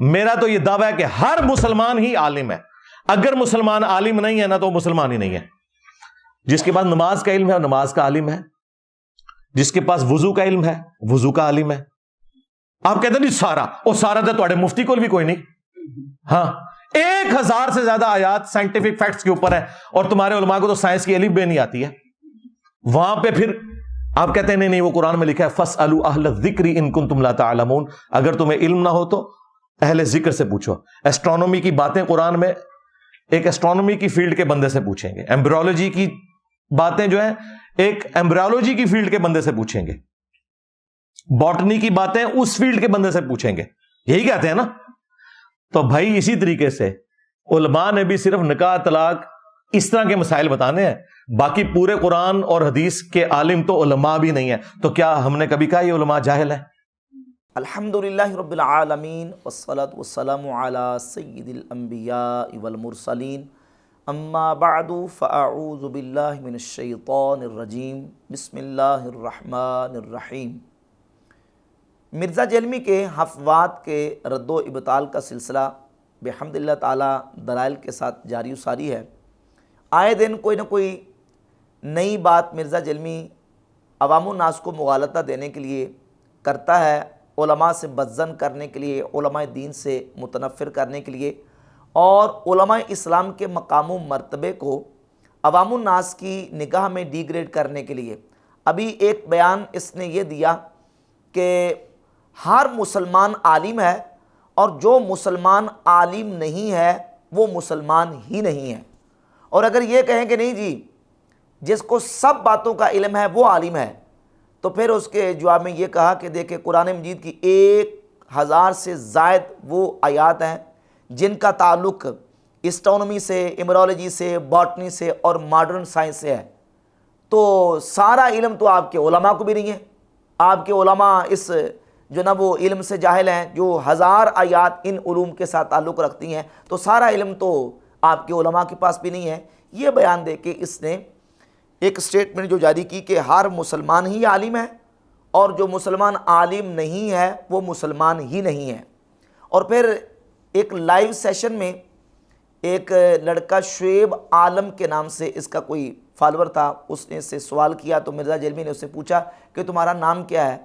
मेरा तो यह दावा है कि हर मुसलमान ही आलिम है। अगर मुसलमान आलिम नहीं है ना तो मुसलमान ही नहीं है। जिसके पास नमाज का इल्म है नमाज का आलिम है, जिसके पास वुजू का इल्म है वुजू का आलिम है। आप कहते नहीं सारा, और सारा तो तुम्हारे मुफ्ती को भी कोई नहीं। हाँ, 1000 से ज्यादा आयात साइंटिफिक फैक्ट्स के ऊपर है, और तुम्हारे उलमा को तो साइंस की अलिफ बे नहीं आती है। वहां पे फिर आप कहते हैं नहीं नहीं, वो कुरान में लिखा है फसअलू अहल ज़िक्री इन कुंतुम ला तालमून, अगर तुम्हें इल्म ना हो तो अहले जिक्र से पूछो। एस्ट्रोनॉमी की बातें कुरान में एक एस्ट्रोनॉमी की फील्ड के बंदे से पूछेंगे, एम्ब्रियोलॉजी की बातें जो है एक एम्ब्रियोलॉजी की फील्ड के बंदे से पूछेंगे, बॉटनी की बातें उस फील्ड के बंदे से पूछेंगे। यही कहते हैं ना। तो भाई इसी तरीके से उलमा ने भी सिर्फ निकाह तलाक इस तरह के मसाइल बताने हैं, बाकी पूरे कुरान और हदीस के आलिम तो उलमा भी नहीं है। तो क्या हमने कभी कहा ये उलमा जाहिल है? अल्हम्दुलिल्लाहि रब्बिल आलमीन वस्सलातु वस्सलामु अला सय्यिदिल अंबिया वल मुरसलीन अम्मा बअदु फ़अऊज़ु बिल्लाहि मिनश शैतानिर रजीम बिस्मिल्लाहिर रहमानिर रहीम। मिर्ज़ा जेलमी के हफ़वात के रद्दो इब्ताल का सिलसिला बिहम्दिल्लाह ताला दलाइल के साथ जारी सारी है। आए दिन कोई ना कोई नई बात मिर्ज़ा जेलमी अवामुन नास को मुगालता देने के लिए करता है, उलमा से बदज़न करने के लिए, उलमा दीन से मुतनफ़िर करने के लिए, और उलमा इस्लाम के मकाम मर्तबे को अवामुन नास की निगाह में डिग्रेड करने के लिए। अभी एक बयान इसने ये दिया कि हर मुसलमान आलिम है और जो मुसलमान आलिम नहीं है वो मुसलमान ही नहीं है। और अगर ये कहें कि नहीं जी जिसको सब बातों का इल्म है वो आलिम है, तो फिर उसके जवाब में ये कहा कि देखिए कुरान मजीद की 1000 से ज़ायद वो आयात हैं जिनका ताल्लुक़ एस्ट्रोनॉमी से, एम्ब्रियोलॉजी से, बॉटनी से और मॉडर्न साइंस से है। तो सारा इल्म तो आपके उलमा को भी नहीं है। आपके उलमा इस जो ना वो इल्म से जाहिल हैं, जो 1000 आयात इन उलूम के साथ ताल्लुक़ रखती हैं, तो सारा इल्म तो आपके उलमा के पास भी नहीं है। ये बयान दे के इसने एक स्टेटमेंट जो जारी की कि हर मुसलमान ही आलिम है और जो मुसलमान आलिम नहीं है वो मुसलमान ही नहीं है। और फिर एक लाइव सेशन में एक लड़का शुएब आलम के नाम से इसका कोई फॉलोअर था, उसने इससे सवाल किया तो मिर्ज़ा जेलमी ने उससे पूछा कि तुम्हारा नाम क्या है,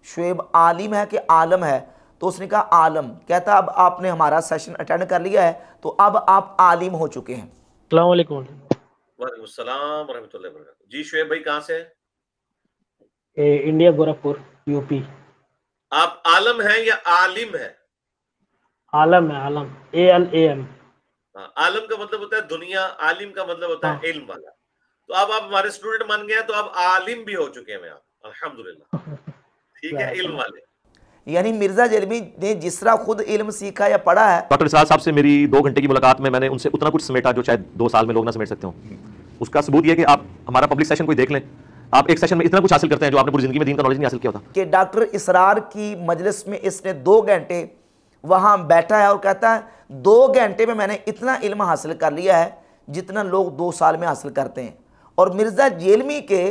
शुएब आलिम है कि आलम है? तो उसने कहा आलम। कहता अब आपने हमारा सेशन अटेंड कर लिया है तो अब आप आलिम हो चुके हैं। अस्सलाम वालेकुम। वालेकुम सलाम रहमतुल्लाहि व बरकातहू। जी शुएब भाई कहाँ से हैं? India Gorakhpur UP. आप आलम हैं या आलिम हैं? आलम है, आलम ALAM। आलम का मतलब होता है दुनिया, आलिम का मतलब होता है इल्म वाला। तो अब आप हमारे स्टूडेंट मान गए तो आप आलिम भी हो चुके हैं आप, अल्हम्दुलिल्लाह। ठीक है, इल्म वाले। यानी मिर्ज़ा जेलमी ने जिस तरह खुद इल्म सीखा या पढ़ा है। डॉक्टर इसाद साहब से मेरी 2 घंटे की मुलाकात में मैंने उनसे उतना कुछ समेटा जो शायद 2 साल में लोग ना समेट सकते हो। उसका सबूत यह कि आप हमारा पब्लिक सेशन कोई देख लें, आप एक सेशन में इतना कुछ हासिल करते हैं जो आपने पूरी जिंदगी में दीन का नॉलेज नहीं हासिल किया होता। कि डॉक्टर इसरार की मजलिस में इसने 2 घंटे वहाँ बैठा है और कहता है 2 घंटे में मैंने इतना इल्म हासिल कर लिया है जितना लोग 2 साल में हासिल करते हैं। और मिर्ज़ा जेलमी के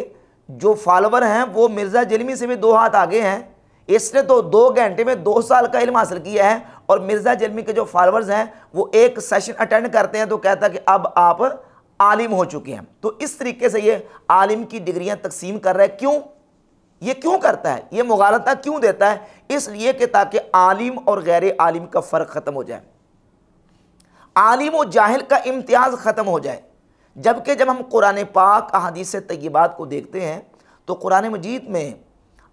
जो फॉलोवर हैं वो मिर्ज़ा जेलमी से भी 2 हाथ आगे हैं। इसने तो 2 घंटे में 2 साल का इल्म हासिल किया है, और मिर्ज़ा जेलमी के जो फॉलोअर्स हैं वो एक सेशन अटेंड करते हैं तो कहता है कि अब आप आलिम हो चुके हैं। तो इस तरीके से ये आलिम की डिग्रियां तकसीम कर रहा है। क्यों? ये क्यों करता है? ये मुगालता क्यों देता है? इसलिए कि ताकि आलिम और गैर आलिम का फ़र्क ख़त्म हो जाए, आलिम और जाहिल का इम्तियाज़ ख़त्म हो जाए। जबकि जब हम कुरान पाक अहादीस तय्यबात को देखते हैं तो कुरान मजीद में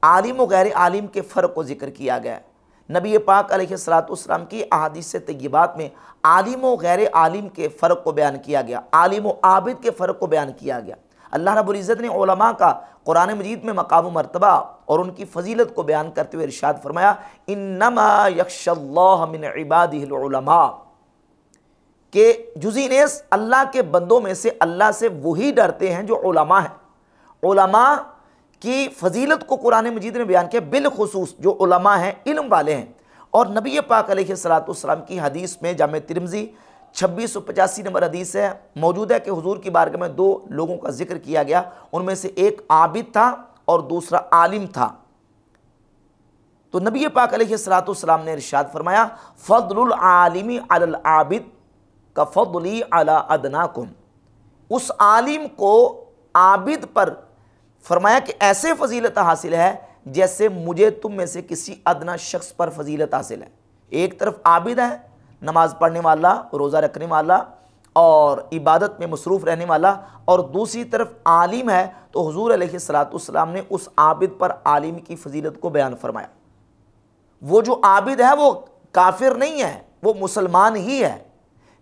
आलिम और गैर आलिम के फ़र्क को जिक्र किया गया है। नबी पाक अलैहिस्सलाम की अहादीस तय्यबात में आलिम और गैर आलिम के फ़र्क को बयान किया गया, आलिम और आबिद के फ़र्क को बयान किया गया। अल्लाह रब्बुल इज़्ज़त ने उलमा का कुरान मजीद में मकाम मर्तबा और उनकी फ़जीलत को बयान करते हुए इरशाद फरमाया, इन्नमा यख्शल्लाह मिन इबादिहिल उलमा, के जुज़ीनेस अल्लाह के बंदों में से अल्लाह से वही डरते हैं जो उलमा है। उलमा की फ़जीलत को कुरान मजीद ने बयान किया, बिलखुसूस जो उलमा हैं, इल्म वाले हैं। और नबी पाक अलैहिस्सलाम की हदीस में जामे तिरमिज़ी 2685 नंबर हदीस है, मौजूद है कि हुजूर की बारगाह में 2 लोगों का जिक्र किया गया। उनमें से एक आबिद था और दूसरा आलिम था। तो नबी पाक अलैहिस्सलाम ने इरशाद फरमाया, फ़द्लुल आलिमी अलल आबिद का फ़द्ली अला अदनाकुम। उस आलिम को आबिद पर फरमाया कि ऐसे फजीलत हासिल है जैसे मुझे तुम में से किसी अदना शख्स पर फजीलत हासिल है। एक तरफ आबिद है, नमाज पढ़ने वाला, रोज़ा रखने वाला और इबादत में मसरूफ़ रहने वाला, और दूसरी तरफ आलिम है। तो हुजूर अलैहिस्सलाम ने उस आबिद पर आलिम की फजीलत को बयान फरमाया। वो जो आबिद है वो काफिर नहीं है, वो मुसलमान ही है,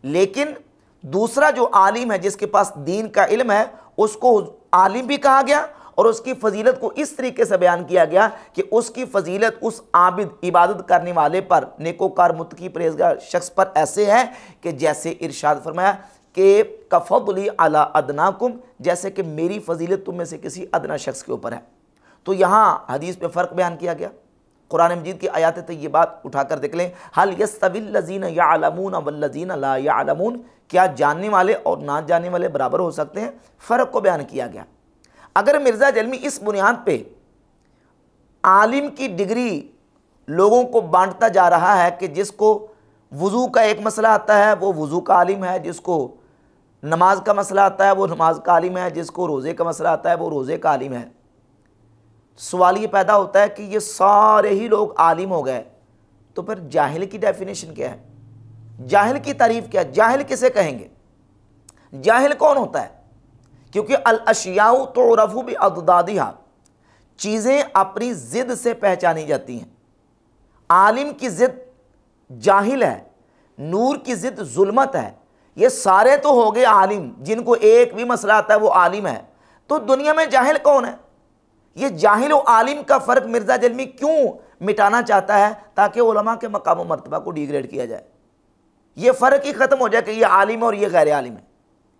लेकिन दूसरा जो आलिम है जिसके पास दीन का इल्म है उसको आलिम भी कहा गया और उसकी फजीलत को इस तरीके से बयान किया गया कि उसकी फजीलत उस आबिद इबादत करने वाले पर, नेकोकार मुत्तकी परहेज़गार शख्स पर ऐसे है कि जैसे इरशाद फरमाया कि कफ़द्ली अला अदनाकुम, जैसे कि मेरी फजीलत तुम में से किसी अदना शख्स के ऊपर है। तो यहाँ हदीस में फ़र्क बयान किया गया। कुरान मजीद की आयत तय्यबात उठाकर देख लें, हल यस्तविल लज़ीना यअलमून वल्लज़ीना ला यअलमून, क्या जानने वाले और ना जानने वाले बराबर हो सकते हैं? फ़र्क को बयान किया गया। अगर मिर्ज़ा जलमी इस बुनियाद पे आलिम की डिग्री लोगों को बांटता जा रहा है कि जिसको वज़ू का एक मसला आता है वो वज़ू का आलिम है, जिसको नमाज का मसला आता है वो नमाज का आलिम है, जिसको रोज़े का मसला आता है वो रोज़े का आलिम है, सवाल ये पैदा होता है कि ये सारे ही लोग आलिम हो गए, तो फिर जाहिल की डेफिनेशन क्या है? जाहिल की तारीफ क्या है? जाहिल किसे कहेंगे? जाहिल कौन होता है? क्योंकि अल अशियाउ तुरफु बिअददादिहा, चीज़ें अपनी ज़िद से पहचानी जाती हैं। आलिम की ज़िद जाहिल है, नूर की ज़िद जुल्मत है। ये सारे तो हो गए आलिम, जिनको एक भी मसला आता है वो आलिम है। तो दुनिया में जाहिल कौन है? ये जाहिल और आलिम का फ़र्क मिर्ज़ा जलमी क्यों मिटाना चाहता है? ताकि उलमा के मकाम मर्तबा को डिग्रेड किया जाए, ये फ़र्क ही ख़त्म हो जाए कि ये आलिम और ये गैर आलिम है।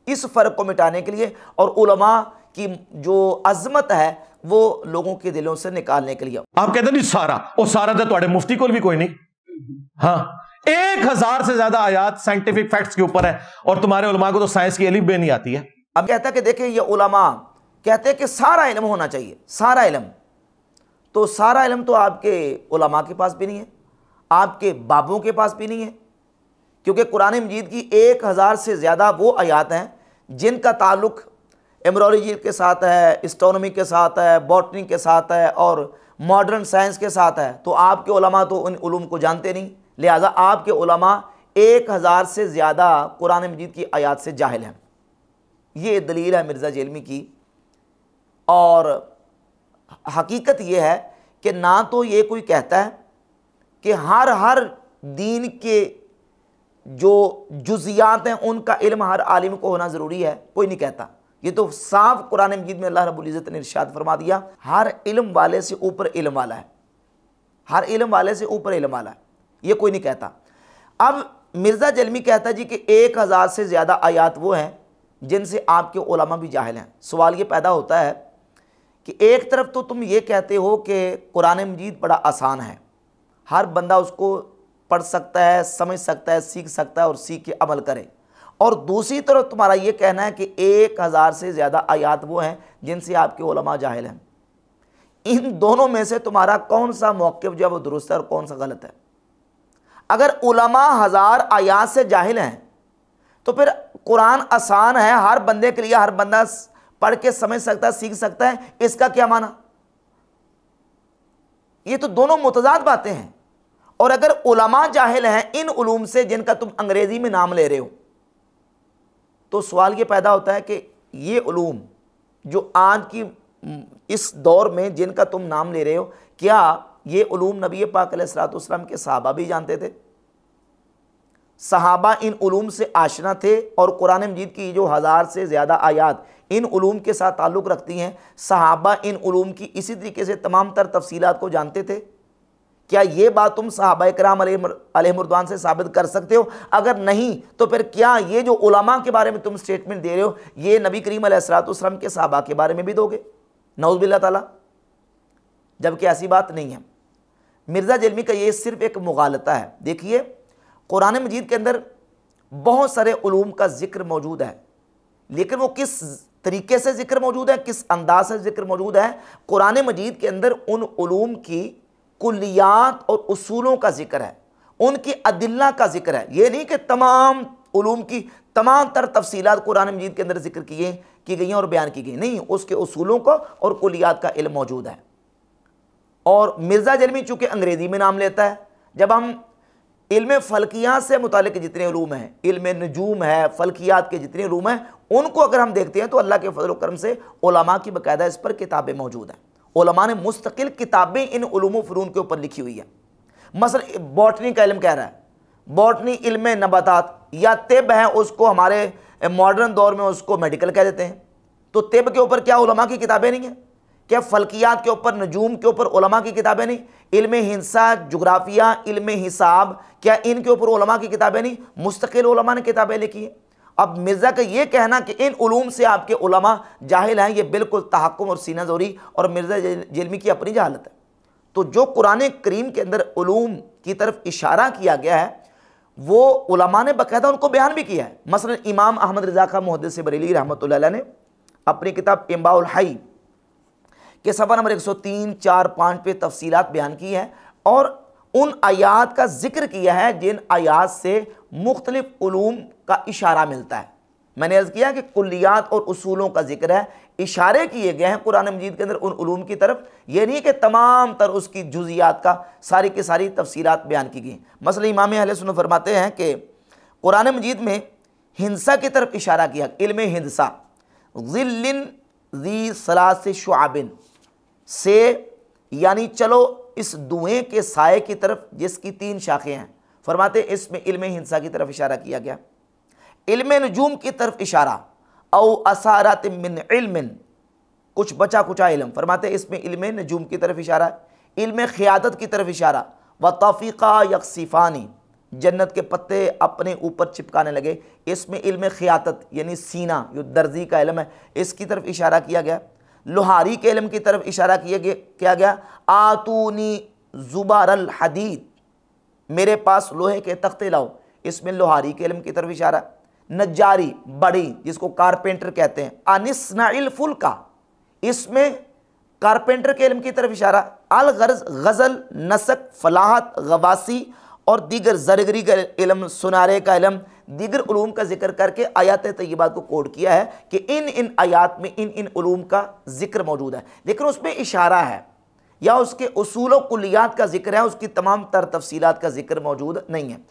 इस फ़र्क को मिटाने के लिए और उलमा की जो अज़मत है वो लोगों के दिलों से निकालने के लिए। आप कहते नहीं सारा, और सारा तो तुम्हारे मुफ्ती को भी कोई नहीं। हाँ, 1000 से ज्यादा आयात साइंटिफिक फैक्ट्स के ऊपर है और तुम्हारे उलमा को तो साइंस की अलिफ बे नहीं आती है। अब कहता है कि देखिए ये उलमा कहते हैं कि सारा इल्म होना चाहिए, सारा इल्म। तो सारा इल्म तो आपके उलमा के पास भी नहीं है, आपके बाबों के पास भी नहीं है, क्योंकि कुरान मजीद की 1000 से ज़्यादा वो आयात हैं जिनका ताल्लुक़ एम्ब्रोलॉजी के साथ है, एस्ट्रोनॉमी के साथ है, बॉटनी के साथ है और मॉडर्न साइंस के साथ है। तो आपके उलमा तो उन उलूम को जानते नहीं, लिहाजा आपके उलमा 1000 से ज़्यादा कुरान मजीद की आयात से जाहिल हैं। ये दलील है मिर्ज़ा जलमी की। और हकीकत ये है कि ना तो ये कोई कहता है कि हर दीन के जो जुज़ियात हैं उनका इल्म हर आलिम को होना ज़रूरी है, कोई नहीं कहता। ये तो साफ कुरान मजीद में अल्लाह रब्बुल इज़्ज़त ने इरशाद फरमा दिया, हर इल्म वाले से ऊपर इल्म वाला है, हर इल्म वाले से ऊपर इल्म वाला है, ये कोई नहीं कहता। अब मिर्ज़ा जलमी कहता जी कि 1000 से ज़्यादा आयात वो हैं जिनसे आपके उलमा भी जाहिल हैं। सवाल ये पैदा होता है कि एक तरफ तो तुम ये कहते हो कि कुरान मजीद बड़ा आसान है, हर बंदा उसको पढ़ सकता है, समझ सकता है, सीख सकता है और सीख के अमल करे, और दूसरी तरफ तुम्हारा ये कहना है कि 1000 से ज़्यादा आयात वो हैं जिनसे आपके उलमा जाहिल हैं। इन दोनों में से तुम्हारा कौन सा मौक़िफ़ जो है वो दुरुस्त है और कौन सा गलत है? अगर उलमा 1000 आयात से जाहिल हैं तो फिर कुरान आसान है, हर बंदे के लिए, हर बंदा पढ़ के समझ सकता है, सीख सकता है, इसका क्या माना? ये तो दोनों मुतज़ाद बातें हैं। और अगर उलमा जाहिल हैं इन उलूम से जिनका तुम अंग्रेज़ी में नाम ले रहे हो, तो सवाल ये पैदा होता है कि ये उलूम जो आज की इस दौर में जिनका तुम नाम ले रहे हो, क्या ये उलूम नबी पाक अलैहिस्सलाम के सहाबा भी जानते थे? सहाबा इन उलूम से आशना थे और कुरान मजीद की जो 1000 से ज़्यादा आयात इन उलूम के साथ ताल्लुक़ रखती हैं, सहाबा इन उलूम की इसी तरीके से तमाम तर तफसीलात को जानते थे? क्या ये बात तुम सहाबा किराम अलैहिमुर्रिदवान से साबित कर सकते हो? अगर नहीं तो फिर क्या ये जो उलमा के बारे में तुम स्टेटमेंट दे रहे हो ये नबी करीम अलैहिस्सलाम के सहाबा के बारे में भी दोगे? नऊज़ बिल्लाह ताला, जबकि ऐसी बात नहीं है। मिर्ज़ा जलमी का ये सिर्फ एक मुगालता है। देखिए कुरान मजीद के अंदर बहुत सारे उलूम का जिक्र मौजूद है, लेकिन वो किस तरीके से जिक्र मौजूद है, किस अंदाज से जिक्र मौजूद है? कुरान मजीद के अंदर उन उलूम की कुल्लियात और उसूलों का जिक्र है, उनकी अदिल्ला का जिक्र है। ये नहीं कि तमाम उलूम की तमाम तर तफसीलात कुरान मजीद के अंदर जिक्र की गई हैं और बयान की गई, नहीं, उसके उसूलों को और कुल्लियात का इल्म मौजूद है। और मिर्ज़ा जलमी चूँकि अंग्रेज़ी में नाम लेता है, जब हम इल्म फ़ल्कियात से मुतालिक जितने उलूम हैं, इल्म नजूम है, फ़ल्कियात के जितने उलूम हैं, उनको अगर हम देखते हैं तो अल्लाह के फजल करम से उलमा की बाकायदा इस पर किताबें मौजूद हैं। उलमा ने मुस्तकिल किताबें इन उलूम व फ़नून के ऊपर लिखी हुई है। मसलन बॉटनी का इल्म कह रहा है, बॉटनी इल्म नबातात या तिब है, उसको हमारे मॉडर्न दौर में उसको मेडिकल कह देते हैं। तो तिब के ऊपर क्या उलमा की किताबें नहीं हैं? क्या फ़ल्कियात के ऊपर, नजूम के ऊपर उलमा की किताबें नहीं? इल्म हिंसा, जुग्राफिया, इल्म हिसाब, क्या इनके ऊपर उलमा की किताबें नहीं? मुस्तकिल उलमा ने किताबें लिखी हैं। अब मिर्ज़ा का ये कहना कि इन उलूम से आपके उलमा जाहिल हैं, ये बिल्कुल तहक्कुम और सीना ज़ोरी और मिर्ज़ा जलमी की अपनी जहालत है। तो जो कुरान करीम के अंदर उलूम की तरफ इशारा किया गया है, वो उलमा ने बाकायदा उनको बयान भी किया है। मसलन इमाम अहमद रज़ा खां मुहद्दिस बरेली रहमतुल्लाह अलैह ने अपनी किताब इम्बाउल हई के सफ़ा नंबर 103, 4, 5 पे तफसीलात बयान की है और उन आयात का जिक्र किया है जिन आयात से मुख्तलिफ उलूम का इशारा मिलता है। मैंने अर्ज़ किया कि कुल्लियात और उसूलों का जिक्र है, इशारे किए गए हैं कुरान मजीद के अंदर उन उलूम की तरफ। ये नहीं कि तमाम तर उसकी जुज़ियात का सारी की सारी तफसीलात बयान की गई। मसलन इमाम अहले सुन्नत फरमाते हैं कि कुरान मजीद में हिंसा की तरफ इशारा किया, इल्म हिंसा, ज़िल्लिन ज़ी सलासे शुआबिन से, यानी चलो इस धुएं के साए की तरफ जिसकी 3 शाखें हैं। फरमाते इसमें इल्म हिंसा की तरफ इशारा किया गया। इल्म नजूम की तरफ इशारा, औ असारात मिन इल्मिन, कुछ बचा कुचा इल्म, फरमाते इसमें इल्म नजूम की तरफ इशारा। इल्म क़ियादत की तरफ इशारा, व तौफ़ीक़ा यक़सिफ़ानी, जन्नत के पत्ते अपने ऊपर चिपकाने लगे, इसमें इल्म क़ियादत यानी सीना जो दर्जी का इल्म है, इसकी तरफ इशारा किया गया। लोहारी के इल्म की तरफ इशारा किया गया, आतूनी ज़ुबारल हदीद, मेरे पास लोहे के तख्ते लाओ, इसमें लोहारी के इल्म की तरफ इशारा। नज्जारी बड़ी, जिसको कारपेंटर कहते हैं, अनिस्नाइल फुल्का, इसमें कारपेंटर के इल्म की तरफ इशारा। अल गर्ज गज़ल, नसक, फलाहत, गवासी और दीगर ज़रगरी का इल्म, सुनारे का इल्म, दीगर उलूम का जिक्र करके आयात तय्यबात को कोड किया है कि इन आयात में इन उलूम का जिक्र मौजूद है, लेकिन उसमें इशारा है या उसके उसूल व कुल्लियात का जिक्र है, उसकी तमाम तर तफसीलात का जिक्र मौजूद नहीं है।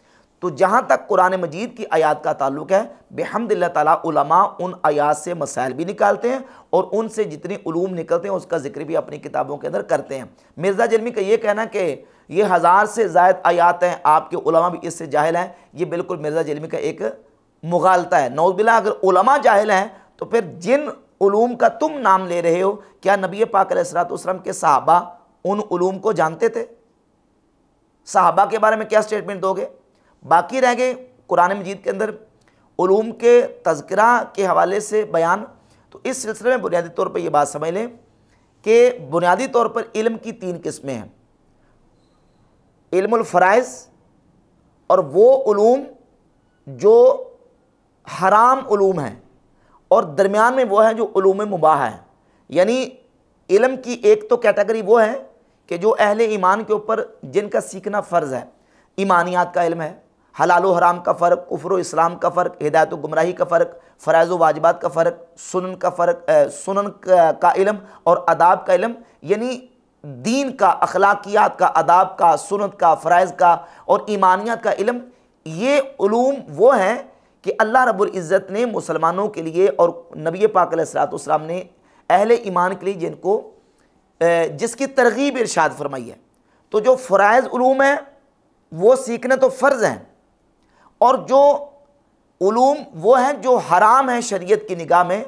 तो जहाँ तक कुरान मजीद की आयात का ताल्लुक है, बिहम्दिल्लाह ताला उलमा उन आयात से मसाइल भी निकालते हैं और उनसे जितने उलूम निकलते हैं उसका जिक्र भी अपनी किताबों के अंदर करते हैं। मिर्ज़ा जलमी का ये कहना कि ये 1000 से ज़ायद आयात हैं, आपके उलमा भी इससे जाहिल हैं, ये बिल्कुल मिर्ज़ा जलमी का एक मुगालता है। नौज़ुबिल्लाह, अगर उलमा जाहिल हैं तो फिर जिन उलूम का तुम नाम ले रहे हो, क्या नबी पाक अलैहिस्सलातु वस्सलाम के सहाबा उन उलूम को जानते थे? सहाबा के बारे में क्या स्टेटमेंट दोगे? बाकी रह गए कुरान मजीद के अंदर उलूम के तज़किरा के हवाले से बयान। तो इस सिलसिले में बुनियादी तौर पर यह बात समझ लें कि बुनियादी तौर पर इल्म की 3 किस्में हैं, इल्मुल फ़राइज़ और वो उलूम जो हराम उलूम हैं, और दरमियान में वो है जो उलूम मुबाह है। यानी इल्म की एक तो कैटेगरी वो है कि जो अहले ईमान के ऊपर जिनका सीखना फ़र्ज़ है, ईमानियात का इल्म है, हलाल व हराम का फ़र्क, कुफ्र व इस्लाम का फ़र्क, हिदायत व गुमराही का फ़र्क, फ़राइज़ व वाजिबात का फ़र्क, सुनन का फ़र्क, सुनन का इल्म और अदाब का इल्म, यानी दीन का, अखलाकियात का, अदाब का, सुन्नत का, फ़राइज़ का और ईमानियात का इल्म। ये उलूम वो हैं कि अल्लाह रब्बुल इज़्ज़त ने मुसलमानों के लिए और नबी पाक अलैहिस्सलातु वस्सलाम ने अहले ईमान के लिए जिनको जिसकी तरगीब इरशाद फरमाई है। तो जो फ़राइज़ उलूम हैं वो सीखने तो फ़र्ज़ हैं, और जो उलूम वो हैं जो हराम है शरीयत की निगाह में,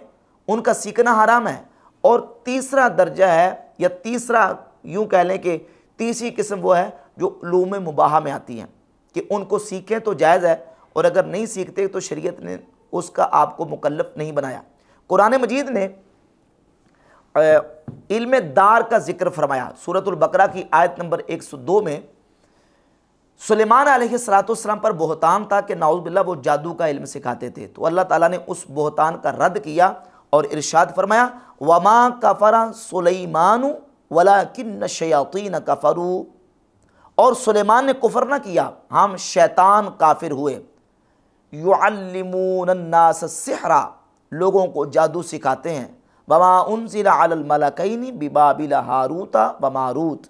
उनका सीखना हराम है। और तीसरा दर्जा है, या तीसरा यूँ कह लें कि तीसरी किस्म वो है जो उलूम मुबाह में आती हैं कि उनको सीखें तो जायज़ है, और अगर नहीं सीखते तो शरीयत ने उसका आपको मुकल्लफ नहीं बनाया। कुरान मजीद ने इल्म दार का जिक्र फरमाया। सूरतुल बकरा की आयत नंबर 102 में सुलेमान अलैहिस्सलाम पर बोहतान था कि नाउज़ुबिल्लाह वो जादू का इल्म सिखाते थे। तो अल्लाह ताला ने उस बोहतान का रद्द किया और इरशाद फरमाया, वमा कफरा सुलैमानु वलाकिन्न शयातीन कफरू और सुलेमान ने कुफर ना किया, हम शैतान काफिर हुए। युअल्लिमून अन्नास सिहरा, लोगों को जादू सिखाते हैं। वमा उनज़िला अलल मलकैनि बिबाबिल हारूता व मारूत,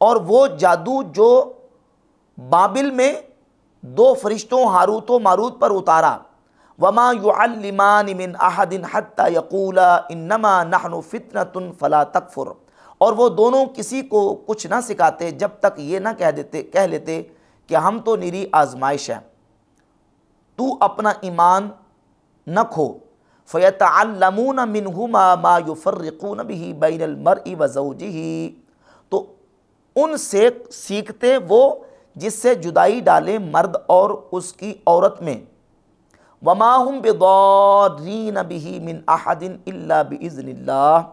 और वो जादू जो बाबिल में दो फरिश्तों हारूत व मारूत पर उतारा। वमा युअल्लिमानि मिन अहदिन हत्ता यक़ूला इन्नमा नहनु फितनतुन फला तकफुर, और वो दोनों किसी को कुछ ना सिखाते जब तक ये ना कह लेते कि हम तो निरी आजमाइश है, तू अपना ईमान न खो। फ़यतअल्लमून मिनहुमा मा युफ़र्रिक़ून बिही बैनल मर्इ व ज़ौजिही, तो उनसे सीखते वो जिससे जुदाई डाले मर्द और उसकी औरत में। वमा हुम बिदार्रीन बिही मिन अहदिन इल्ला बिइज़्निल्लाह,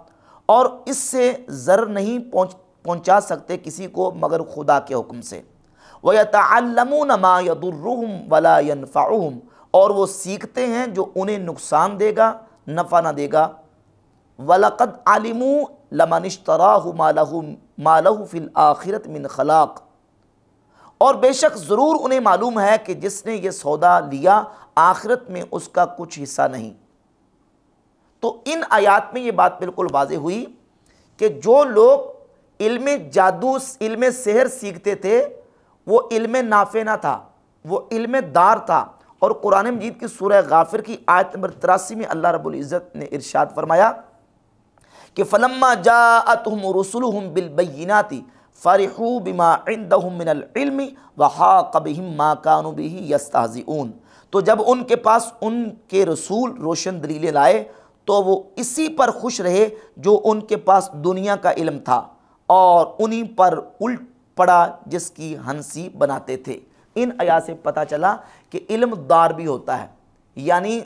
और इससे ज़र नहीं पहुँचा सकते किसी को मगर खुदा के हुक्म से। वयतअल्लमून मा यदुर्रुहुम वला यनफ़उहुम, और वो सीखते हैं जो उन्हें नुकसान देगा नफ़ा ना देगा। वलक़द अलिमू लमन इश्तराहु मा लहु फ़िल आखिरत मिन खलाक़, और बेशक ज़रूर उन्हें मालूम है कि जिसने ये सौदा लिया आखिरत में उसका कुछ हिस्सा नहीं। तो इन आयात में ये बात बिल्कुल वाज़ेह हुई कि जो लोग इल्म जादू इल्म सेहर सीखते थे वो इल्म नाफ़े ना था, वो इल्म दार था। और कुरान मजीद की सूरह गाफिर की आयत नंबर 83 में अल्लाह रब्बुल इज़्ज़त ने इरशाद फरमाया कि फलम्मा जाअतहुम रुसुलुहुम बिल बय्यिनाति फरिहू बिमा इंदहुम मिनल इल्मि व हाक़ बिहिम मा कानू बिही यस्तहज़िऊन, तो जब उनके पास उनके रसूल रोशन दलीलें लाए तो वो इसी पर खुश रहे जो उनके पास दुनिया का इल्म था और उन्हीं पर उल्ट पड़ा जिसकी हंसी बनाते थे। इन आयात से पता चला कि इल्म दार भी होता है, यानी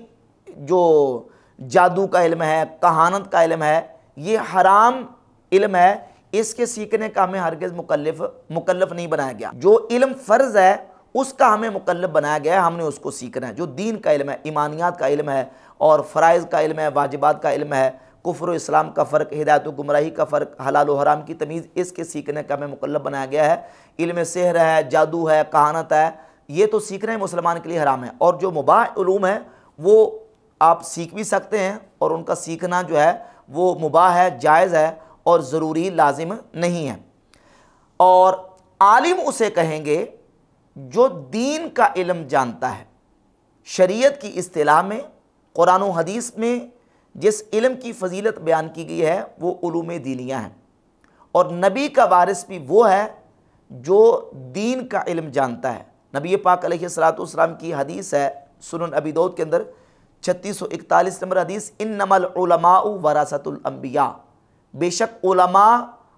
जो जादू का इल्म है, कहानत का इल्म है, ये हराम इल्म है, इसके सीखने का हमें हरगिज़ मुकल्लफ नहीं बनाया गया। जो इल्म फ़र्ज़ है उसका हमें मुकल्लफ बनाया गया है, हमने उसको सीखना है। जो दीन का इल्म है, ईमानियात का इल्म है और फ़राइज़ का इल्म है, वाजिबात का इल्म है, कुफ्र और इस्लाम का फ़र्क, हिदायत और गुमराही का फ़र्क, हलाल और हराम की तमीज़, इसके सीखने का हमें मुकल्लफ बनाया गया है। इल्म सेहर है, जादू है, कहानत है, ये तो सीखना मुसलमान के लिए हराम है। और जो मुबाह उलूम है वो आप सीख भी सकते हैं और उनका सीखना जो है वो मुबाह है, जायज़ है और ज़रूरी लाजिम नहीं है। और आलिम उसे कहेंगे जो दीन का इल्म जानता है। शरीयत की इस्तिलाह में, कुरान और हदीस में जिस इल्म की फ़जीलत बयान की गई है वो उलूम दीनिया है, और नबी का वारिस भी वो है जो दीन का इल्म जानता है। नबी पाक अलैहिस्सलातु वस्सलाम की हदीस है सुनन अबी दाऊद के अंदर 3641 नंबर हदीस, इन्नमल उलमाउ वरासतुल अंबिया, बेशक उलमा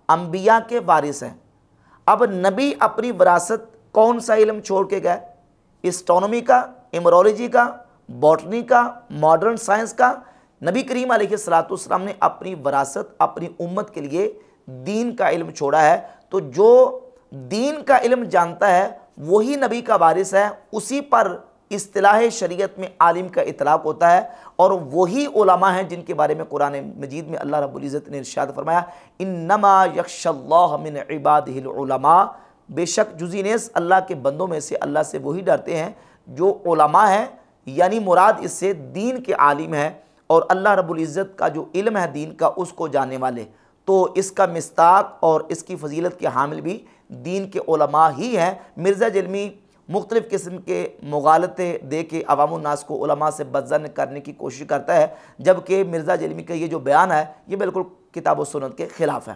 अंबिया के वारिस हैं। अब नबी अपनी विरासत कौन सा इल्म छोड़ के गए? एस्ट्रोनॉमी का, एमरोलॉजी का, बॉटनी का, मॉडर्न साइंस का। नबी करीम अलैहिस्सलातु वस्सलाम ने अपनी विरासत अपनी उम्मत के लिए दीन का इल्म छोड़ा है। तो जो दीन का इल्म जानता है वही नबी का वारिस है, उसी पर इस्तिलाह शरीयत में आलिम का इतलाक़ होता है, और वही उलमा हैं जिनके बारे में कुरान मजीद में अल्लाह रब्बुल इज़्ज़त ने इरशाद फरमाया, इन्नमा यख्शल्लाह मिन इबादिहिल उलमा, बेशक जुज़ीनेस अल्लाह के बंदों में से अल्लाह से वही डरते हैं जो उलमा है, यानी मुराद इससे दीन के आलिम है और अल्लाह रब्बुल इज़्ज़त का जो इल्म है दीन का उसको जानने वाले। तो इसका मिस्ताक और इसकी फजीलत के हामिल भी दीन के उलमा ही हैं। मिर्ज़ा जलमी मुख्तलिफ़ किस्म के मुगालते दे के अवामुन नास को उलमा से बदज़न करने की कोशिश करता है, जबकि मिर्ज़ा जलमी का ये जो बयान है ये बिल्कुल किताब व सुन्नत के ख़िलाफ़ है।